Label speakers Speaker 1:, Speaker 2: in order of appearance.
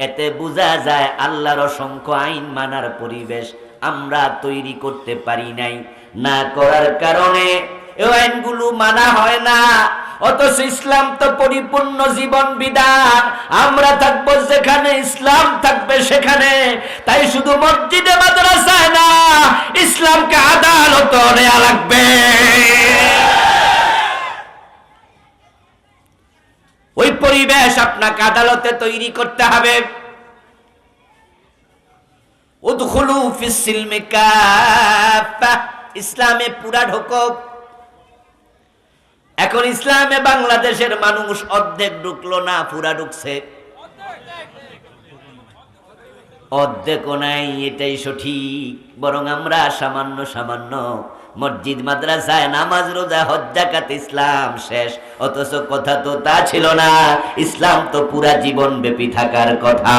Speaker 1: এতে বোঝা যায় আল্লাহর অসংখ্য আইন মানার পরিবেশ আমরা তৈরি করতে পারি নাই। না করার কারণে এই আইনগুলো মানা হয় না। অথচ ইসলাম তো পরিপূর্ণ জীবন বিধান। আমরা থাকবো যেখানে, ইসলাম থাকবে সেখানে। তাই শুধু মসজিদে মাদ্রাসায় না, ইসলামকে আদালতে নেওয়া লাগবে। ওই পরিবেশ আপনাকে আদালতে তৈরি করতে হবে। উদখুলু ফিস সিলমি কাফা, ইসলামে পুরা ঢোকো। এখন ইসলামে বাংলাদেশের মানুষ অর্ধেক ঢুকলো না, পুরা ঢুকছে। অর্ধেকও নাই, এটাই সঠিক। বরং আমরা সামান্য সামান্য মসজিদ মাদ্রাসায় নামাজ রোজা হজ যাকাত ইসলাম শেষ। অথচ কথা তো তা ছিল না, ইসলাম তো পুরা জীবন ব্যাপী থাকার কথা।